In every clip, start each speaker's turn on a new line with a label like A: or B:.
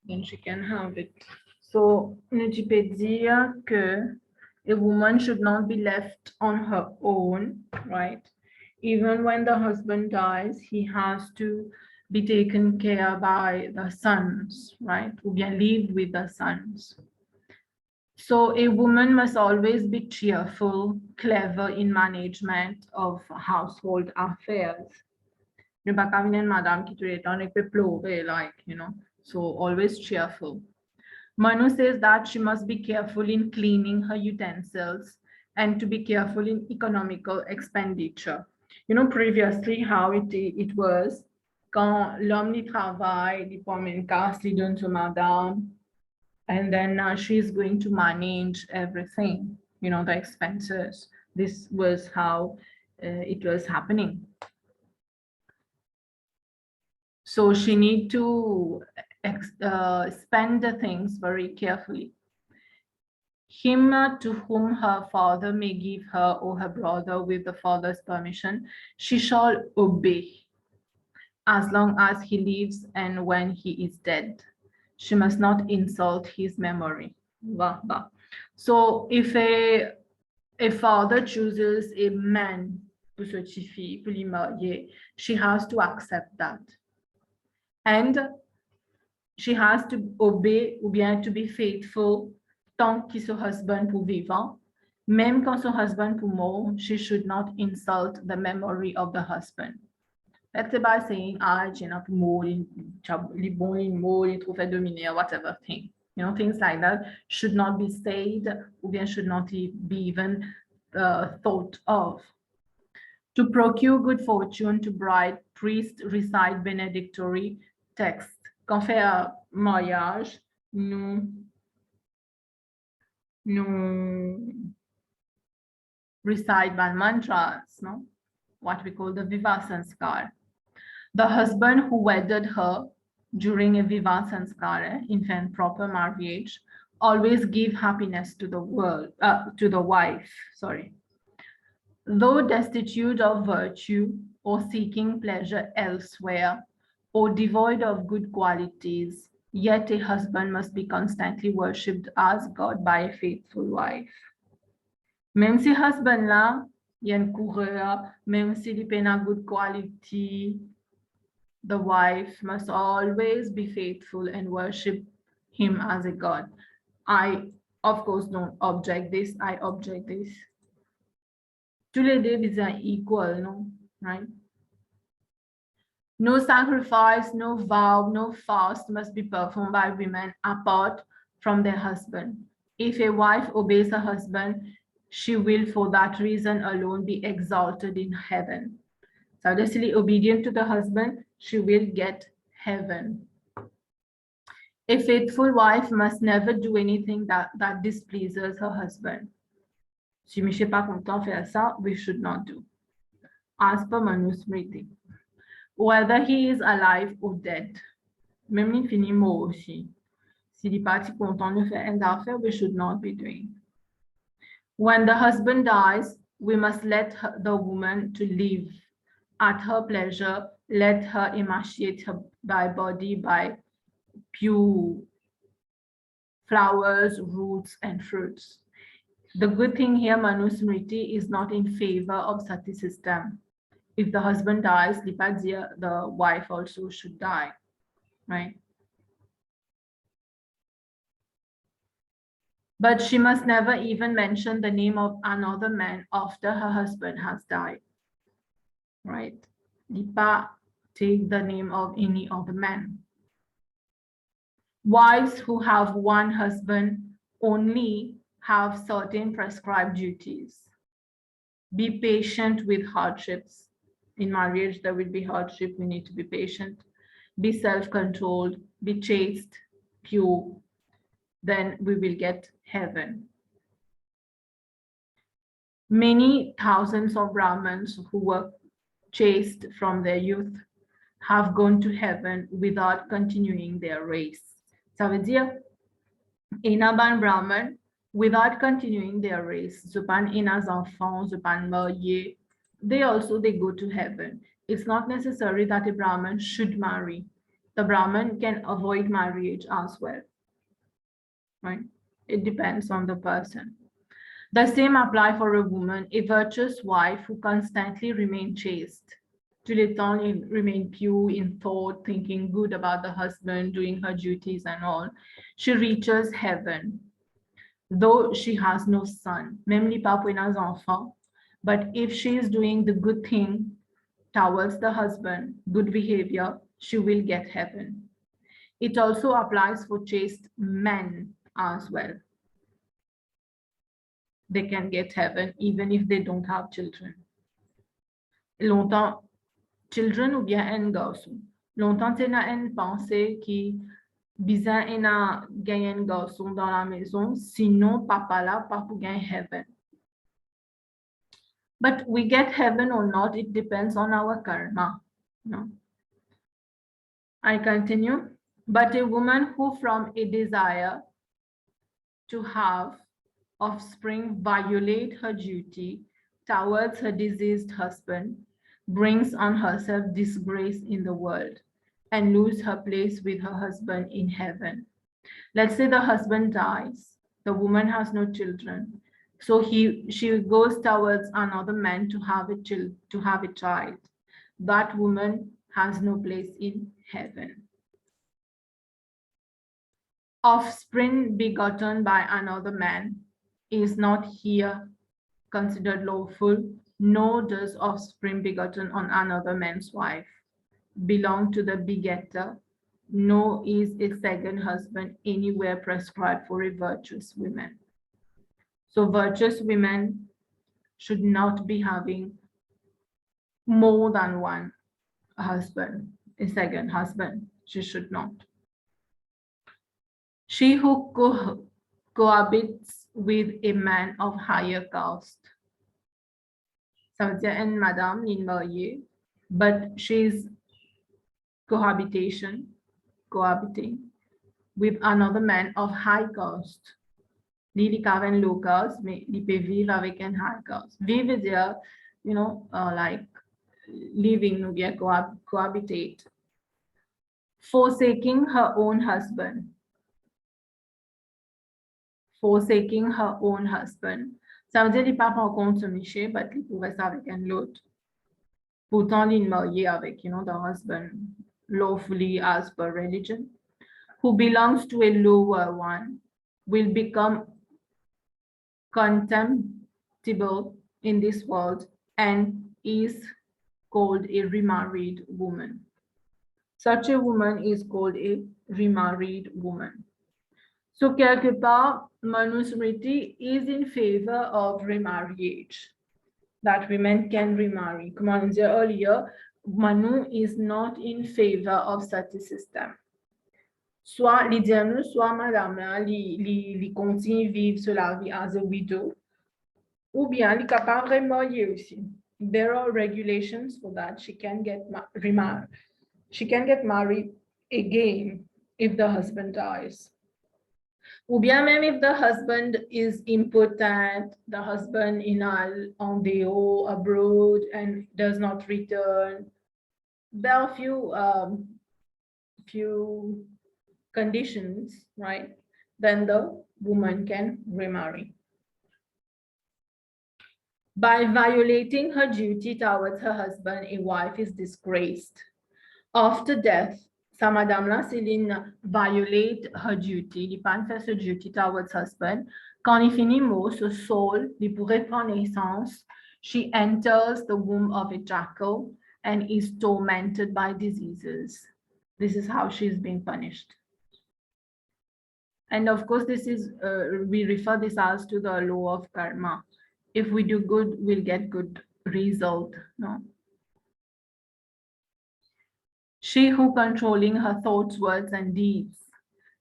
A: then she can have it. So, tu peux dire que a woman should not be left on her own, right? Even when the husband dies, he has to be taken care by the sons, right? Ou bien live with the sons. So a woman must always be cheerful, clever in management of household affairs. Madam like, so always cheerful. Manu says that she must be careful in cleaning her utensils and to be careful in economical expenditure. Previously how it was, quand l'homme y travaille, il prend une casse, il donne to madame, and then she's going to manage everything, the expenses. This was how it was happening. So she need to spend the things very carefully. Him to whom her father may give her or her brother with the father's permission, she shall obey as long as he lives and when he is dead. She must not insult his memory. So if a father chooses a man pour cette fille, pour lui marier, she has to accept that. And she has to obey ou bien to be faithful tant que son husband pour vivant. Même quand son husband pour mort, she should not insult the memory of the husband. Let's say by saying, pour mort, il bon, il mort, il trop fait dominer, whatever thing. Things like that should not be said ou bien should not be even thought of. To procure good fortune to bride, priest recite benedictory text. Quand fait un mariage, nous recite by mantras, no? What we call the Viva Sanskar. The husband who wedded her during a Viva Sanskar, in proper marriage, always give happiness to the world, to the wife, sorry. Though destitute of virtue or seeking pleasure elsewhere, or devoid of good qualities, yet a husband must be constantly worshipped as God by a faithful wife. Même si husband là, il y a une coureur, même si il n'a good quality, the wife must always be faithful and worship him as a God. I, of course, don't object this. I object this. Tous les deux are equal, no? Right? No sacrifice, no vow, no fast must be performed by women apart from their husband. If a wife obeys her husband, she will for that reason alone be exalted in heaven. So obviously obedient to the husband, she will get heaven. A faithful wife must never do anything that displeases her husband. Si je ne suis pas content de faire ça, we should not do. As per manusmriti. Whether he is alive or dead. Même il finit mort aussi. S'il est parti content de faire une affaire, we should not be doing. When the husband dies, we must let the woman to live at her pleasure. Let her emaciate her body by pure flowers, roots, and fruits. The good thing here, manusmriti is not in favor of sati system. If the husband dies, the wife also should die, right? But she must never even mention the name of another man after her husband has died, right? Lipa take the name of any other man. Wives who have one husband only have certain prescribed duties. Be patient with hardships. In marriage, there will be hardship. We need to be patient. Be self-controlled. Be chaste, pure. Then we will get heaven. Many thousands of Brahmins who were chaste from their youth have gone to heaven without continuing their race. Ça veut dire, Inaban Brahman, without continuing their race, Zupan Inas enfants, Zupan marié, they go to heaven. It's not necessary that a Brahman should marry. The Brahmin can avoid marriage as well, right? It depends on the person. The same apply for a woman, a virtuous wife who constantly remains chaste. Tout le temps remain pure in thought, thinking good about the husband, doing her duties and all. She reaches heaven, though she has no son. Même li pa pou nan enfant. But if she is doing the good thing towards the husband, good behavior, she will get heaven. It also applies for chaste men as well. They can get heaven even if they don't have children. Longtemps, children ou bien un garçon. Longtemps, tu as une pensée qui bizarre et na gagner un garçon dans la maison, sinon papa là, pas pour gagner heaven. But we get heaven or not, it depends on our karma. No. I continue. But a woman who from a desire to have offspring violate her duty towards her deceased husband, brings on herself disgrace in the world and lose her place with her husband in heaven. Let's say the husband dies, the woman has no children, so she goes towards another man to have a child. That woman has no place in heaven. Offspring begotten by another man is not here considered lawful, nor does offspring begotten on another man's wife belong to the begetter, nor is a second husband anywhere prescribed for a virtuous woman. So virtuous women should not be having more than one husband, a second husband. She should not. She who cohabits with a man of higher caste. Ça veut dire une madame, une mariée, but she's cohabiting with another man of high caste. Li li ka ven low caste, mais li peut vivre avec un high caste. Vivre veut dire, like living ou bien cohabitate. Forsaking her own husband. Forsaking her own husband. Ça veut dire qu'il ne prend pas en compte ce monsieur, mais il pourrait rester avec un autre. Pourtant, il est marié avec, the husband lawfully as per religion, who belongs to a lower one, will become contemptible in this world and is called a remarried woman. Such a woman is called a remarried woman. So, quelque part, manusmriti is in favor of remarriage, that women can remarry. Comme on disait earlier, Manu is not in favor of such a system. Soit les diables, soit madame là, li continue vivre sur la vie as a widow, ou bien li capable de marier aussi. There are regulations for that. She can get married again if the husband dies. Ou bien même if the husband is impotent, the husband on the abroad and does not return. There are few conditions, right? Then the woman can remarry. By violating her duty towards her husband, a wife is disgraced. After death, sa madame là, Céline violate her duty, il pas faire ce duty towards husband. Quand il finit mot, ce soul, il pourrait prendre naissance. She enters the womb of a jackal and is tormented by diseases. This is how she's being punished. And of course, this is we refer this as to the law of karma. If we do good, we'll get good result. No. She who controlling her thoughts, words, and deeds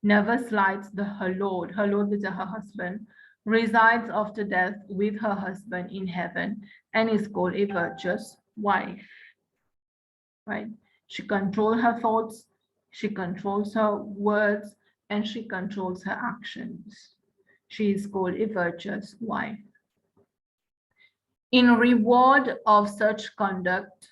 A: never slights her Lord is her husband, resides after death with her husband in heaven, and is called a virtuous wife. Right? She controls her thoughts, she controls her words, and she controls her actions. She is called a virtuous wife. In reward of such conduct,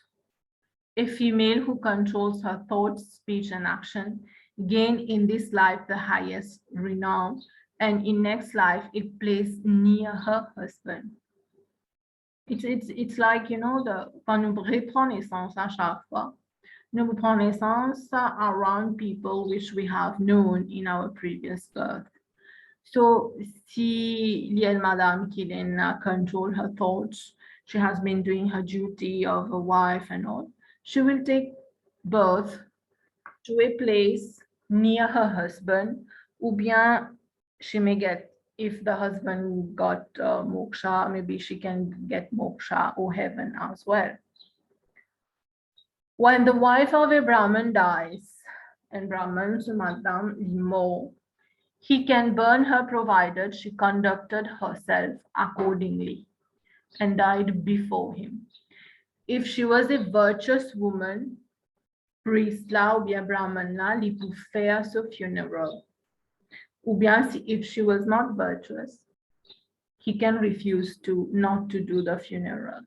A: A female who controls her thoughts, speech, and action gain in this life the highest renown, and in next life it plays near her husband. It's like, you know, quand nous reprenons naissance à chaque fois, nous reprenons naissance around people which we have known in our previous birth. So, si Liel Madame Kilin control her thoughts, she has been doing her duty of a wife and all, she will take birth to a place near her husband, ou bien she may get, if the husband got moksha, maybe she can get moksha or heaven as well. When the wife of a Brahmin dies, and Brahmins Madam Limo, he can burn her provided she conducted herself accordingly and died before him. If she was a virtuous woman, priest la ou bien Brahman la li pou faire ce funeral. Ou bien if she was not virtuous, he can refuse to not to do the funeral.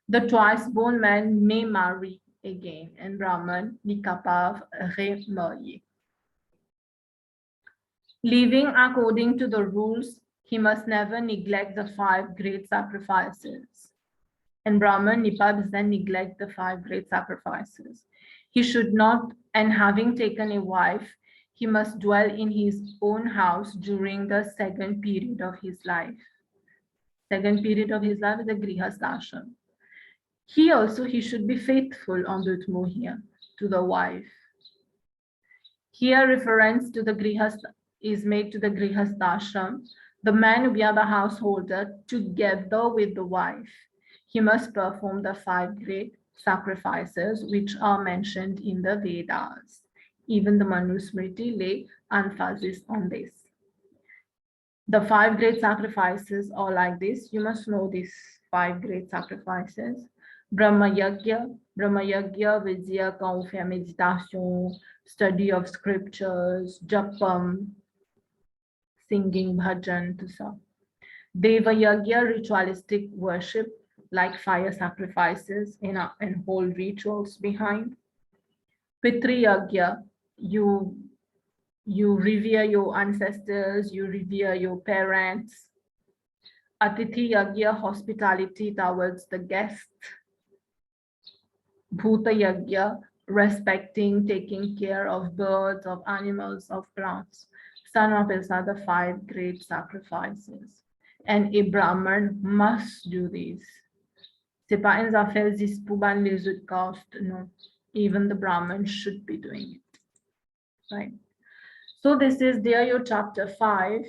A: The twice born man may marry again, and Brahman n'est capable remarier. Living according to the rules, he must never neglect the 5 great sacrifices. And Brahman n'est pas besoin neglect the 5 great sacrifices. He should not, and having taken a wife, he must dwell in his own house during the second period of his life. Second period of his life is the grihasthashram. He should be faithful on the Mohiya to the wife. Here reference to the grihastha is made to the grihasthashram, the man who be the householder together with the wife. He must perform the 5 great sacrifices which are mentioned in the Vedas. Even the manusmriti lay emphasis on this. The 5 great sacrifices are like this. You must know these 5 great sacrifices. Brahma Yagya Vidya, quand on fait méditation, study of scriptures, japam, singing bhajan, tout ça. Deva Yagya, ritualistic worship, like fire sacrifices and whole rituals behind. Pitri Yagya, you revere your ancestors, you revere your parents. Atithi Yagya, hospitality towards the guest. Bhuta Yagya, respecting, taking care of birds, of animals, of plants. Son of these are the 5 great sacrifices. And a Brahman must do these. C'est pas une affaire juste pour les autres castes, no. Even the Brahman should be doing it. Right. So this is there your chapter 5.